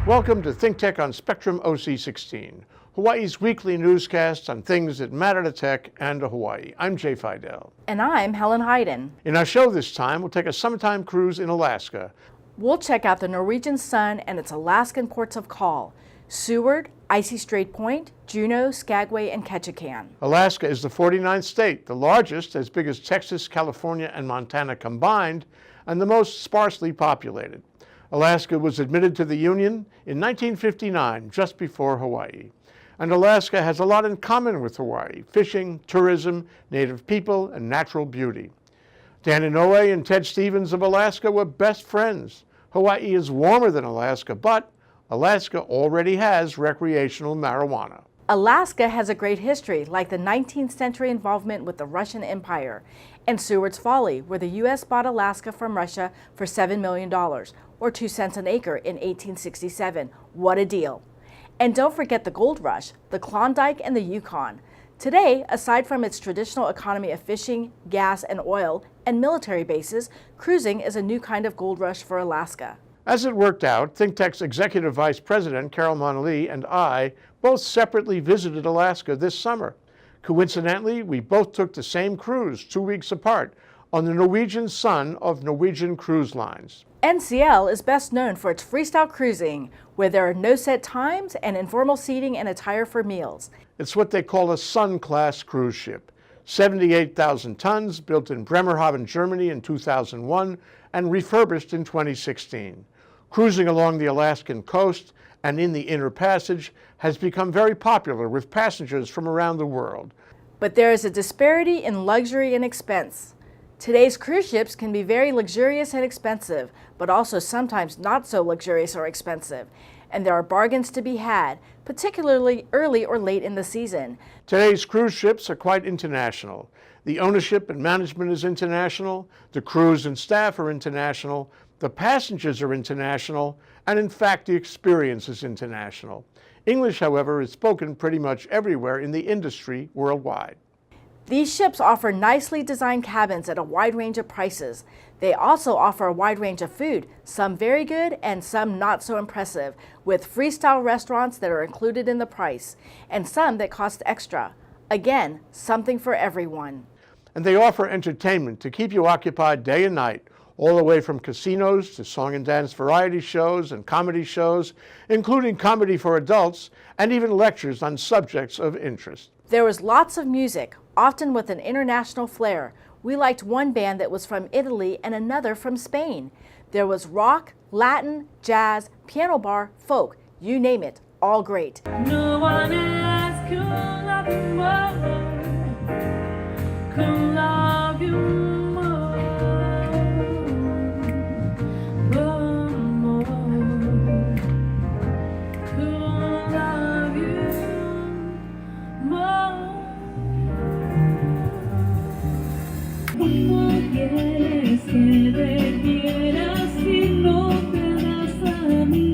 Welcome to ThinkTech on Spectrum OC16, Hawaii's weekly newscast on things that matter to tech and to Hawaii. I'm Jay Fidell. And I'm Helen Hyden. In our show this time, we'll take a summertime cruise in Alaska. We'll check out the Norwegian Sun and its Alaskan ports of call: Seward, Icy Strait Point, Juneau, Skagway, and Ketchikan. Alaska is the 49th state, the largest, as big as Texas, California, and Montana combined, and the most sparsely populated. Alaska was admitted to the Union in 1959, just before Hawaii. And Alaska has a lot in common with Hawaii: fishing, tourism, native people, and natural beauty. Dan Inouye and Ted Stevens of Alaska were best friends. Hawaii is warmer than Alaska, but Alaska already has recreational marijuana. Alaska has a great history, like the 19th century involvement with the Russian Empire, and Seward's Folly, where the U.S. bought Alaska from Russia for $7 million, or 2 cents an acre in 1867. What a deal. And don't forget the gold rush, the Klondike and the Yukon. Today, aside from its traditional economy of fishing, gas and oil, and military bases, cruising is a new kind of gold rush for Alaska. As it worked out, ThinkTech's Executive Vice President, Carol Monley, and I both separately visited Alaska this summer. Coincidentally, we both took the same cruise 2 weeks apart on the Norwegian Sun of Norwegian Cruise Lines. NCL is best known for its freestyle cruising, where there are no set times and informal seating and attire for meals. It's what they call a Sun-class cruise ship. 78,000 tons, built in Bremerhaven, Germany in 2001, and refurbished in 2016. Cruising along the Alaskan coast and in the Inner Passage has become very popular with passengers from around the world. But there is a disparity in luxury and expense. Today's cruise ships can be very luxurious and expensive, but also sometimes not so luxurious or expensive. And there are bargains to be had, particularly early or late in the season. Today's cruise ships are quite international. The ownership and management is international, the crews and staff are international, the passengers are international, and in fact the experience is international. English, however, is spoken pretty much everywhere in the industry worldwide. These ships offer nicely designed cabins at a wide range of prices. They also offer a wide range of food, some very good and some not so impressive, with freestyle restaurants that are included in the price, and some that cost extra. Again, something for everyone. And they offer entertainment to keep you occupied day and night, all the way from casinos to song and dance variety shows and comedy shows, including comedy for adults, and even lectures on subjects of interest. There was lots of music, often with an international flair. We liked one band that was from Italy and another from Spain. There was rock, Latin, jazz, piano bar, folk, you name it, all great. No one else could love you more, could love you more, more, could love you more. ¿Cómo quieres que te quiera si no te das a mí?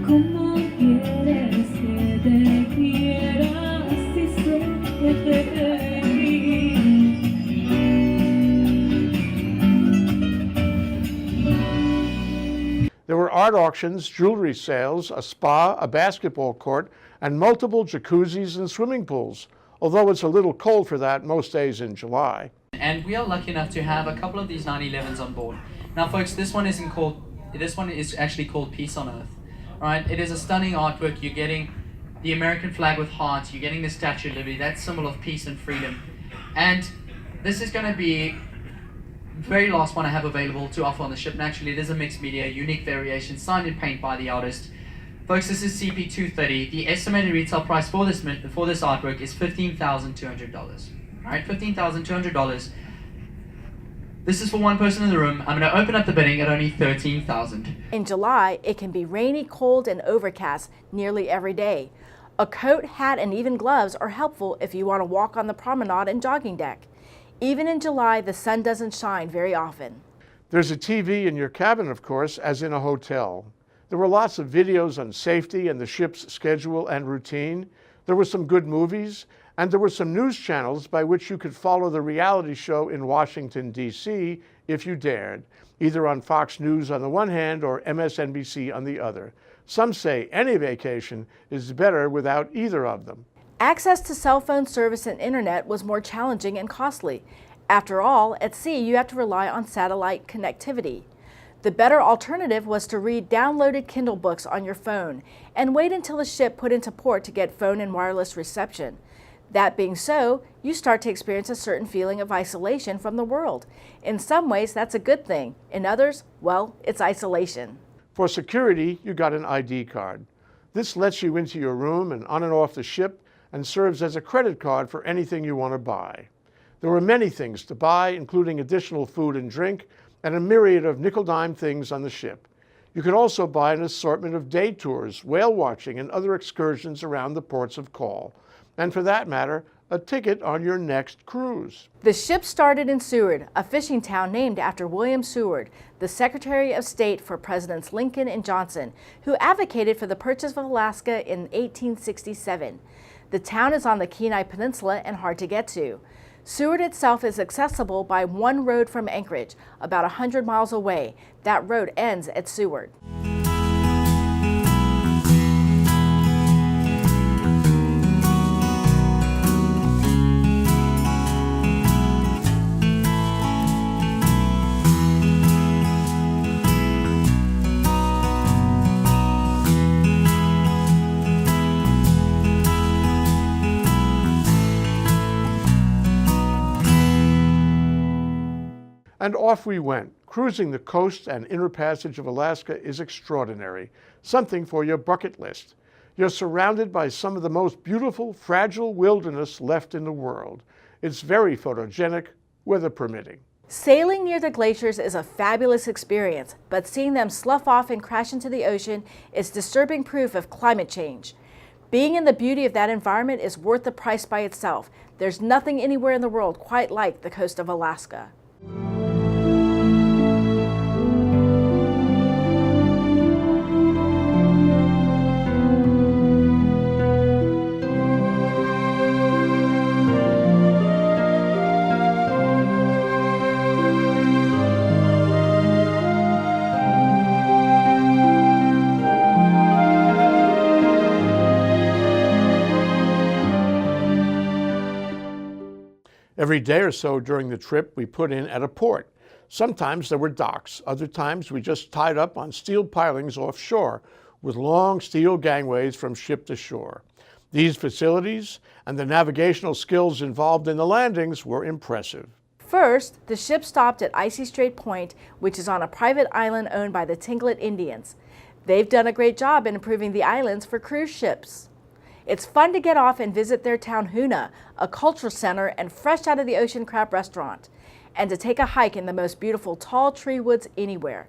¿Cómo quieres que te quiera si sé que te querí? There were art auctions, jewelry sales, a spa, a basketball court, and multiple jacuzzis and swimming pools, although it's a little cold for that most days in July. And we are lucky enough to have a couple of these 911s on board. Now folks, this one is actually called Peace on Earth. Alright, it is a stunning artwork. You're getting the American flag with hearts, you're getting the Statue of Liberty, that symbol of peace and freedom. And this is going to be the very last one I have available to offer on the ship. Naturally, it is a mixed media, unique variation, signed in paint by the artist. Folks, this is CP230. The estimated retail price for this artwork is $15,200. Alright, $15,200. This is for one person in the room. I'm going to open up the bidding at only $13,000. In July, it can be rainy, cold, and overcast nearly every day. A coat, hat, and even gloves are helpful if you want to walk on the promenade and jogging deck. Even in July, the sun doesn't shine very often. There's a TV in your cabin, of course, as in a hotel. There were lots of videos on safety and the ship's schedule and routine. There were some good movies, and there were some news channels by which you could follow the reality show in Washington, D.C. if you dared, either on Fox News on the one hand or MSNBC on the other. Some say any vacation is better without either of them. Access to cell phone service and internet was more challenging and costly. After all, at sea you have to rely on satellite connectivity. The better alternative was to read downloaded Kindle books on your phone and wait until the ship put into port to get phone and wireless reception. That being so, you start to experience a certain feeling of isolation from the world. In some ways, that's a good thing. In others, well, it's isolation. For security, you got an ID card. This lets you into your room and on and off the ship and serves as a credit card for anything you want to buy. There were many things to buy, including additional food and drink, and a myriad of nickel-dime things on the ship. You could also buy an assortment of day tours, whale watching, and other excursions around the ports of call. And for that matter, a ticket on your next cruise. The ship started in Seward, a fishing town named after William Seward, the Secretary of State for Presidents Lincoln and Johnson, who advocated for the purchase of Alaska in 1867. The town is on the Kenai Peninsula and hard to get to. Seward itself is accessible by one road from Anchorage, about 100 miles away. That road ends at Seward. And off we went. Cruising the coast and inner passage of Alaska is extraordinary, something for your bucket list. You're surrounded by some of the most beautiful, fragile wilderness left in the world. It's very photogenic, weather permitting. Sailing near the glaciers is a fabulous experience, but seeing them slough off and crash into the ocean is disturbing proof of climate change. Being in the beauty of that environment is worth the price by itself. There's nothing anywhere in the world quite like the coast of Alaska. Every day or so during the trip, we put in at a port. Sometimes there were docks. Other times we just tied up on steel pilings offshore with long steel gangways from ship to shore. These facilities and the navigational skills involved in the landings were impressive. First, the ship stopped at Icy Strait Point, which is on a private island owned by the Tlingit Indians. They've done a great job in improving the islands for cruise ships. It's fun to get off and visit their town Huna, a cultural center and fresh out of the ocean crab restaurant, and to take a hike in the most beautiful tall tree woods anywhere.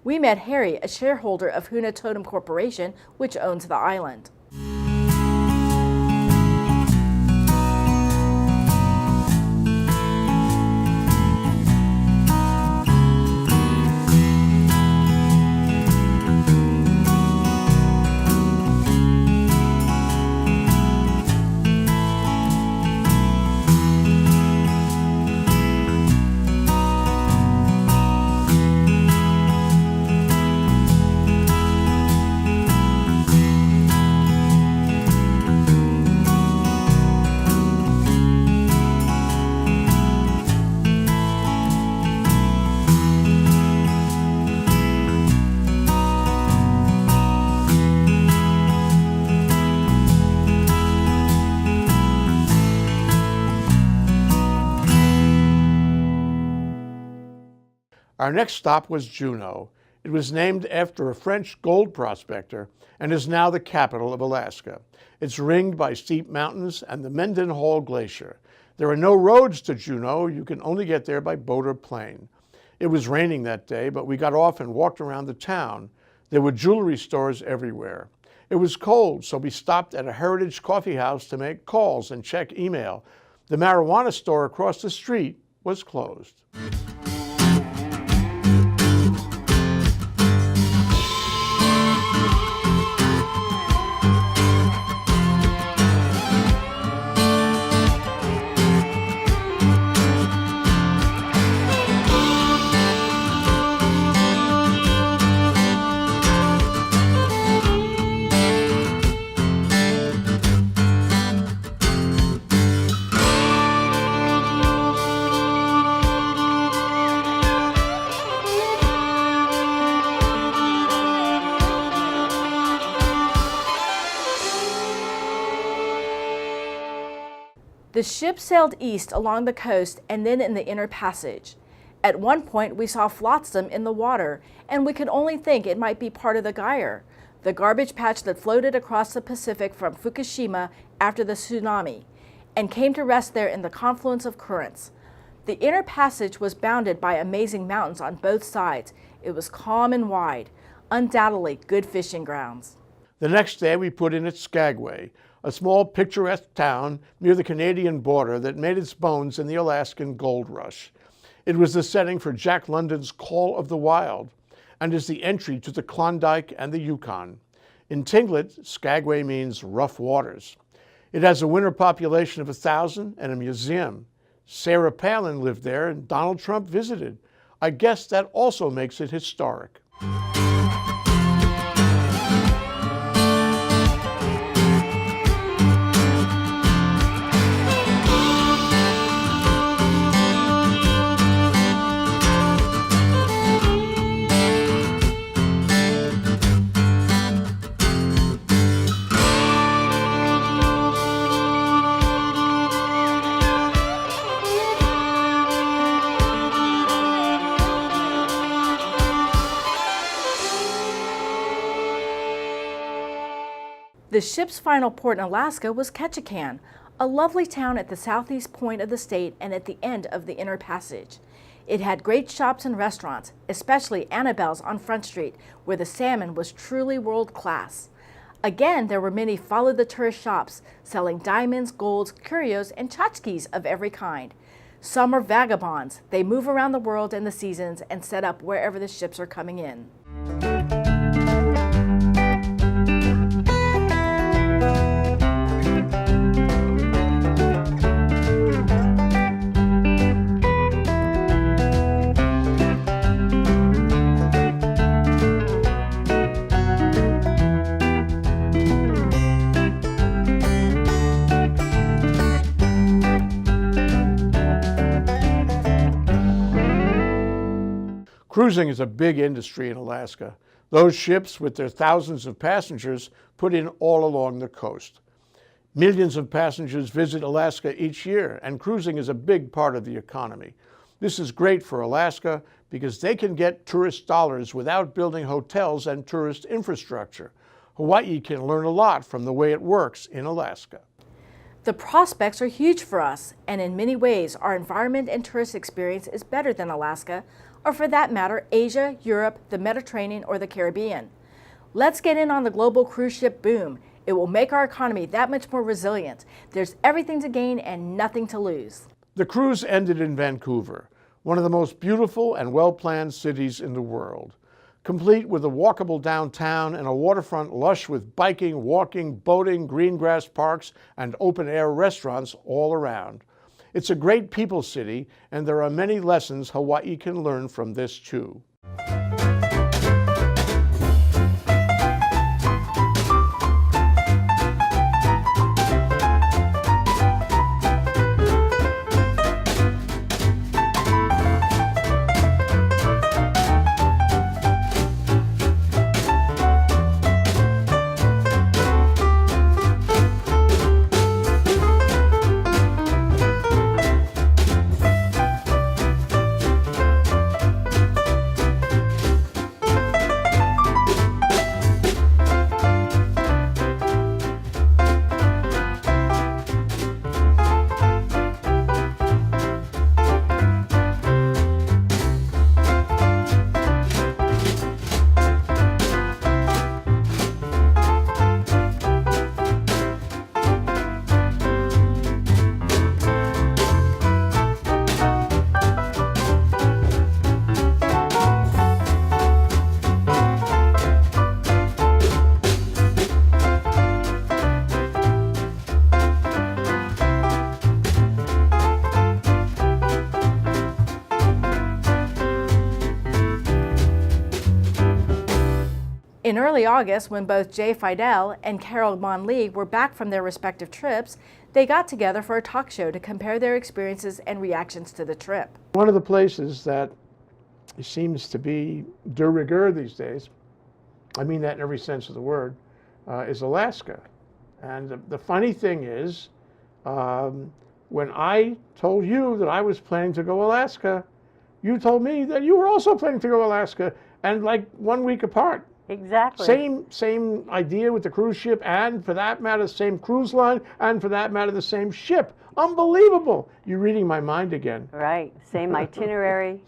We met Harry, a shareholder of Huna Totem Corporation, which owns the island. Our next stop was Juneau. It was named after a French gold prospector and is now the capital of Alaska. It's ringed by steep mountains and the Mendenhall Glacier. There are no roads to Juneau. You can only get there by boat or plane. It was raining that day, but we got off and walked around the town. There were jewelry stores everywhere. It was cold, so we stopped at a Heritage coffee house to make calls and check email. The marijuana store across the street was closed. The ship sailed east along the coast and then in the inner passage. At one point, we saw flotsam in the water, and we could only think it might be part of the gyre, the garbage patch that floated across the Pacific from Fukushima after the tsunami, and came to rest there in the confluence of currents. The inner passage was bounded by amazing mountains on both sides. It was calm and wide, undoubtedly good fishing grounds. The next day we put in at Skagway, a small picturesque town near the Canadian border that made its bones in the Alaskan gold rush. It was the setting for Jack London's Call of the Wild and is the entry to the Klondike and the Yukon. In Tlingit, Skagway means rough waters. It has a winter population of 1,000 and a museum. Sarah Palin lived there and Donald Trump visited. I guess that also makes it historic. The ship's final port in Alaska was Ketchikan, a lovely town at the southeast point of the state and at the end of the inner passage. It had great shops and restaurants, especially Annabelle's on Front Street, where the salmon was truly world class. Again, there were many follow the tourist shops selling diamonds, golds, curios, and tchotchkes of every kind. Some are vagabonds. They move around the world and the seasons and set up wherever the ships are coming in. Cruising is a big industry in Alaska. Those ships, with their thousands of passengers, put in all along the coast. Millions of passengers visit Alaska each year, and cruising is a big part of the economy. This is great for Alaska because they can get tourist dollars without building hotels and tourist infrastructure. Hawaii can learn a lot from the way it works in Alaska. The prospects are huge for us, and in many ways, our environment and tourist experience is better than Alaska, or for that matter, Asia, Europe, the Mediterranean, or the Caribbean. Let's get in on the global cruise ship boom. It will make our economy that much more resilient. There's everything to gain and nothing to lose. The cruise ended in Vancouver, one of the most beautiful and well-planned cities in the world, complete with a walkable downtown and a waterfront lush with biking, walking, boating, green grass parks, and open-air restaurants all around. It's a great people city, and there are many lessons Hawaii can learn from this too. In early August, when both Jay Fidell and Carol Mon Lee were back from their respective trips, they got together for a talk show to compare their experiences and reactions to the trip. One of the places that seems to be de rigueur these days, I mean that in every sense of the word, is Alaska. And the funny thing is, when I told you that I was planning to go Alaska, you told me that you were also planning to go Alaska, and like 1 week apart. Exactly. Same idea with the cruise ship, and for that matter, same cruise line, and for that matter, the same ship. Unbelievable. You're reading my mind again. Right. Same itinerary.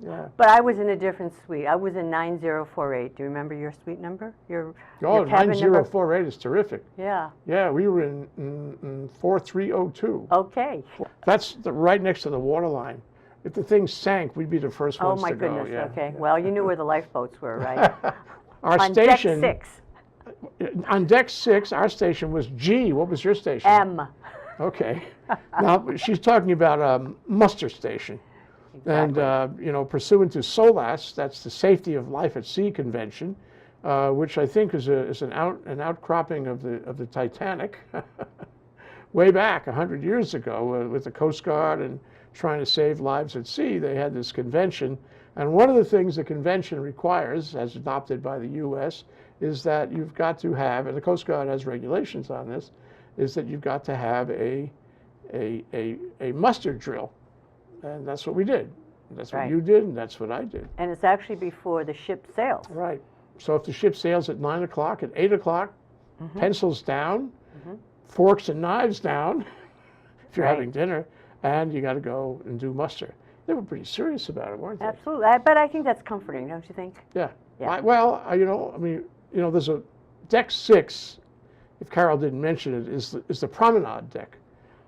Yeah. But I was in a different suite. I was in 9048. Do you remember your suite number? Your cabin 9048 is terrific. Yeah. Yeah, we were in 4302. Okay. That's right next to the water line. If the thing sank, we'd be the first Oh ones my to go. goodness. Yeah, Okay. yeah. Well, you knew where the lifeboats were, right? Our On station, deck 6. on deck 6, our station was G. What was your station? M. Okay. Now, she's talking about muster station. Exactly. And, you know, pursuant to SOLAS, that's the Safety of Life at Sea Convention, which I think is an outcropping of the Titanic, way back 100 years ago with the Coast Guard and trying to save lives at sea. They had this convention, and one of the things the convention requires, as adopted by the U.S., is that you've got to have, and the Coast Guard has regulations on this, is that you've got to have a muster drill. And that's what we did. That's what Right. you did, and that's what I did. And it's actually before the ship sails. Right. So if the ship sails at 9 o'clock, at 8 o'clock, pencils down, forks and knives down, if you're Right. having dinner, and you got to go and do muster. They were pretty serious about it, weren't they? Absolutely. But I think that's comforting, don't you think? Yeah. Yeah. You know, there's a deck 6, if Carol didn't mention it, is the promenade deck,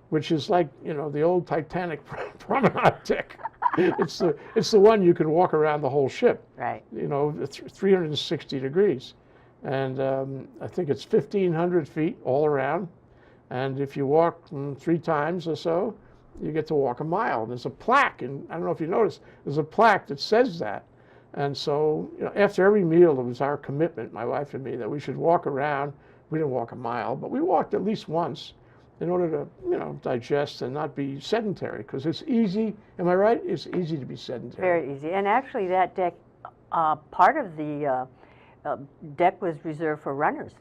which is like, you know, the old Titanic promenade deck. It's the one you can walk around the whole ship. Right. You know, 360 degrees. And I think it's 1,500 feet all around. And if you walk 3 times or so, you get to walk a mile. There's a plaque, and I don't know if you noticed, there's a plaque that says that. And so, you know, after every meal, it was our commitment, my wife and me, that we should walk around. We didn't walk a mile, but we walked at least once in order to, you know, digest and not be sedentary, because it's easy, am I right? It's easy to be sedentary. Very easy. And actually that deck, part of the deck was reserved for runners.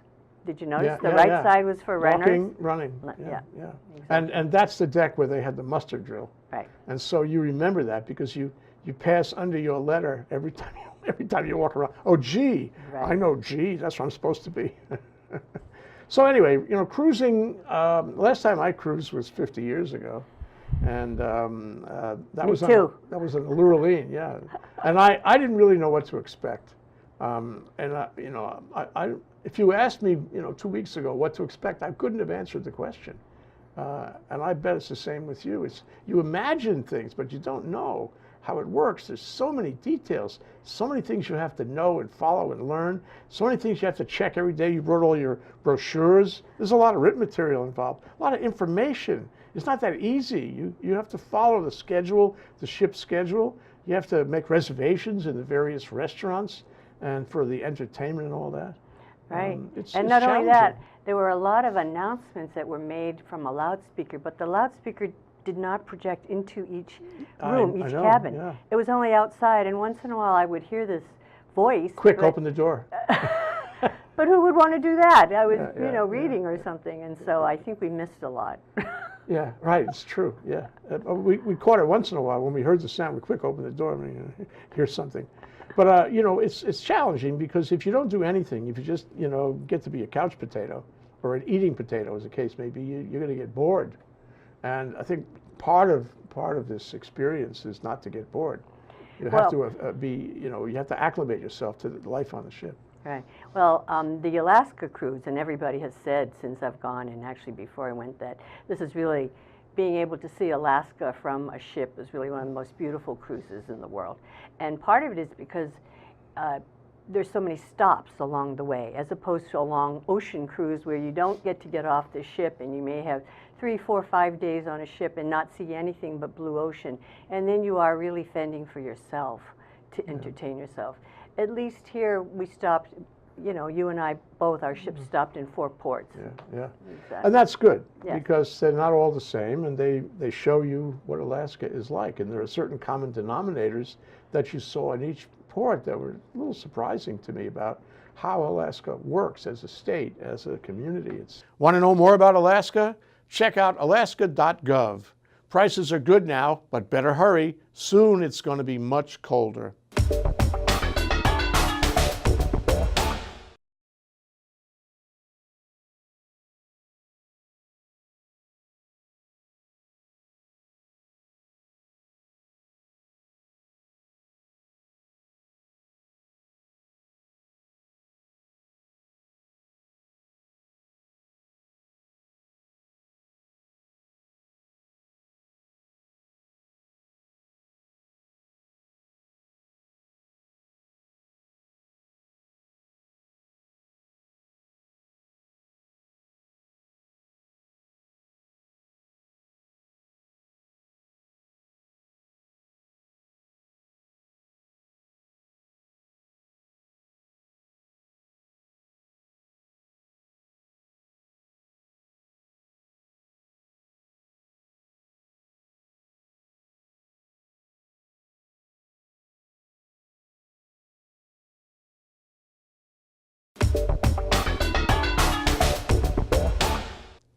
Did you notice? The right side was for runners. Walking, running. Yeah. Exactly. And that's the deck where they had the muster drill. Right. And so you remember that because you pass under your letter every time you walk around. Oh, G. Right. I know G. That's where I'm supposed to be. So anyway, you know, cruising. Last time I cruised was 50 years ago, and that was in Lurleen, yeah. And I didn't really know what to expect. You know, if you asked me, you know, 2 weeks ago what to expect, I couldn't have answered the question. And I bet it's the same with you. It's you imagine things, but you don't know how it works. There's so many details, so many things you have to know and follow and learn, so many things you have to check every day. You wrote all your brochures. There's a lot of written material involved, a lot of information. It's not that easy. You have to follow the schedule, the ship's schedule. You have to make reservations in the various restaurants and for the entertainment and all that. Right. It's and not only that, challenging. there were a lot of announcements that were made from a loudspeaker, but the loudspeaker did not project into each room, each cabin. Yeah. It was only outside, and once in a while I would hear this voice. Quick, open the door. But who would want to do that? I was, Yeah, yeah, reading or something, and so I think we missed a lot. Yeah, right, it's true, yeah. We caught it once in a while when we heard the sound. We quick open the door and hear something. But, you know, it's challenging because if you don't do anything, if you just, you know, get to be a couch potato or an eating potato, as the case may be, you're going to get bored. And I think part of this experience is not to get bored. You have to you have to acclimate yourself to the life on the ship. Right. Well, the Alaska cruise, and everybody has said since I've gone, and actually before I went, that this is really, being able to see Alaska from a ship is really one of the most beautiful cruises in the world. And part of it is because there's so many stops along the way, as opposed to a long ocean cruise where you don't get to get off the ship and you may have 3, 4, 5 days on a ship and not see anything but blue ocean. And then you are really fending for yourself to entertain yourself. At least here we stopped, you know, you and I both, our ship stopped in 4 ports. Yeah. Exactly. And that's good Yes. because they're not all the same, and they show you what Alaska is like. And there are certain common denominators that you saw in each port that were a little surprising to me about how Alaska works as a state, as a community. Want to know more about Alaska? Check out alaska.gov. Prices are good now, but better hurry. Soon it's going to be much colder.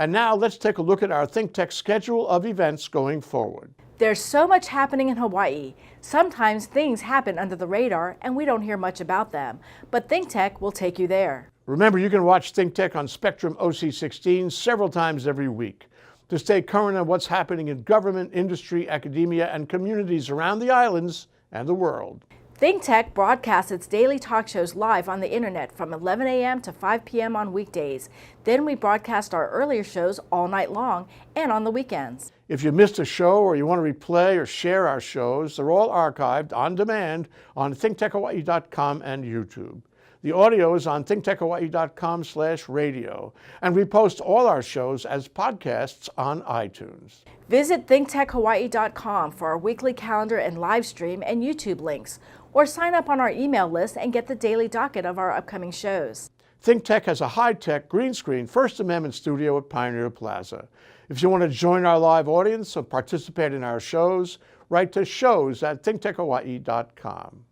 And now let's take a look at our ThinkTech schedule of events going forward. There's so much happening in Hawaii. Sometimes things happen under the radar and we don't hear much about them, but ThinkTech will take you there. Remember, you can watch ThinkTech on Spectrum OC16 several times every week. To stay current on what's happening in government, industry, academia, and communities around the islands and the world. ThinkTech broadcasts its daily talk shows live on the internet from 11 a.m. to 5 p.m. on weekdays. Then we broadcast our earlier shows all night long and on the weekends. If you missed a show or you want to replay or share our shows, they're all archived on demand on thinktechhawaii.com and YouTube. The audio is on thinktechhawaii.com/radio, and we post all our shows as podcasts on iTunes. Visit thinktechhawaii.com for our weekly calendar and live stream and YouTube links, or sign up on our email list and get the daily docket of our upcoming shows. ThinkTech has a high-tech green screen First Amendment studio at Pioneer Plaza. If you want to join our live audience or participate in our shows, write to shows@thinktechhawaii.com.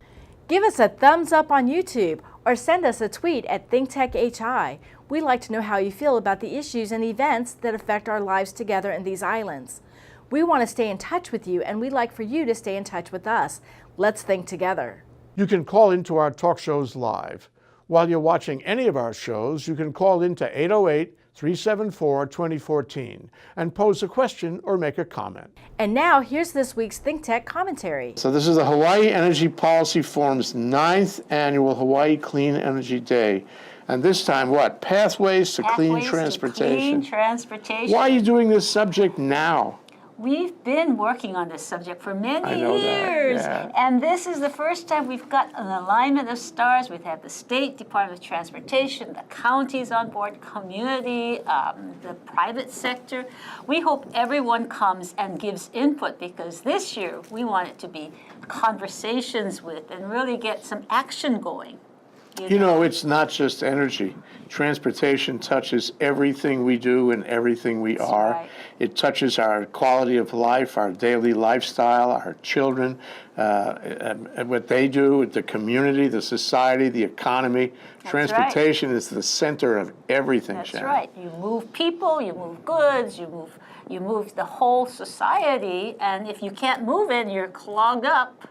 Give us a thumbs up on YouTube or send us a tweet at ThinkTechHI. We'd like to know how you feel about the issues and events that affect our lives together in these islands. We want to stay in touch with you, and we'd like for you to stay in touch with us. Let's think together. You can call into our talk shows live. While you're watching any of our shows, you can call into 808-374-2014 and pose a question or make a comment. And now, here's this week's ThinkTech commentary. So this is the Hawaii Energy Policy Forum's 9th annual Hawaii Clean Energy Day. And this time, what? Pathways to clean transportation. Clean transportation. Why are you doing this subject now? We've been working on this subject for many I know that, years. yeah. And this is the first time we've got an alignment of stars. We've had the State Department of Transportation, the counties on board, community, the private sector. We hope everyone comes and gives input, because this year we want it to be conversations with and really get some action going. You know, it's not just energy. Transportation touches everything we do and everything we are. right. It touches our quality of life, our daily lifestyle, our children, and what they do, the community, the society, the economy. Transportation is the center of everything, That's Sharon. right. You move people, you move goods, you move the whole society, and if you can't move it, you're clogged up.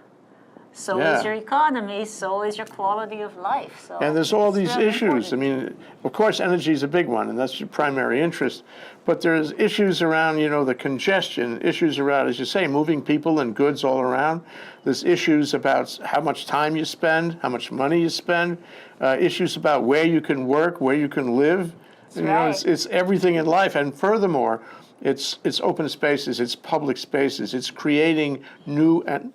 So Yeah. is your economy, so is your quality of life. So And there's all it's these really issues. important. I mean, of course, energy is a big one, and that's your primary interest. But there's issues around, you know, the congestion, issues around, as you say, moving people and goods all around. There's issues about how much time you spend, how much money you spend, issues about where you can work, where you can live. You know, right. it's everything in life. And furthermore, it's open spaces, it's public spaces, it's creating new and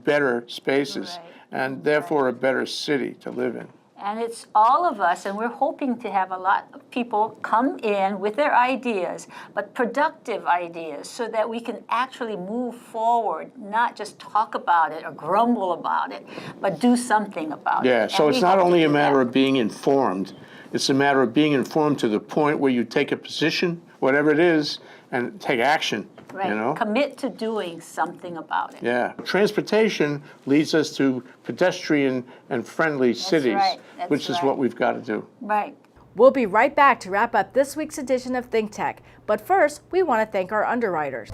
better spaces, Right. and therefore a better city to live in. And it's all of us, and we're hoping to have a lot of people come in with their ideas, but productive ideas, so that we can actually move forward, not just talk about it or grumble about it, but do something about it. Yeah, And so it's we not hope to only a do matter that. of being informed, it's a matter of being informed to the point where you take a position, whatever it is, and take action, Right. you know? Commit to doing something about it. Yeah. Transportation leads us to pedestrian and friendly cities, right, that's which is right. what we've got to do. Right. We'll be right back to wrap up this week's edition of ThinkTech. But first, we want to thank our underwriters.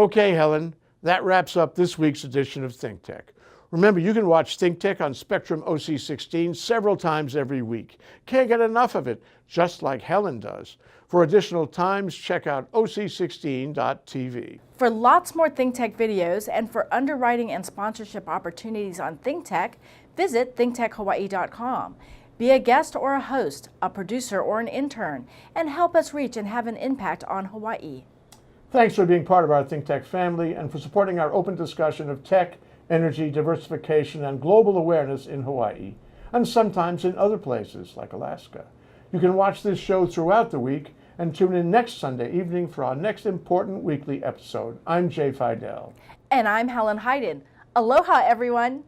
Okay, Helen, that wraps up this week's edition of ThinkTech. Remember, you can watch ThinkTech on Spectrum OC16 several times every week. Can't get enough of it, just like Helen does. For additional times, check out oc16.tv. For lots more ThinkTech videos and for underwriting and sponsorship opportunities on ThinkTech, visit thinktechhawaii.com. Be a guest or a host, a producer or an intern, and help us reach and have an impact on Hawaii. Thanks for being part of our ThinkTech family and for supporting our open discussion of tech, energy, diversification, and global awareness in Hawaii, and sometimes in other places like Alaska. You can watch this show throughout the week and tune in next Sunday evening for our next important weekly episode. I'm Jay Fidell. And I'm Helen Hyden. Aloha, everyone.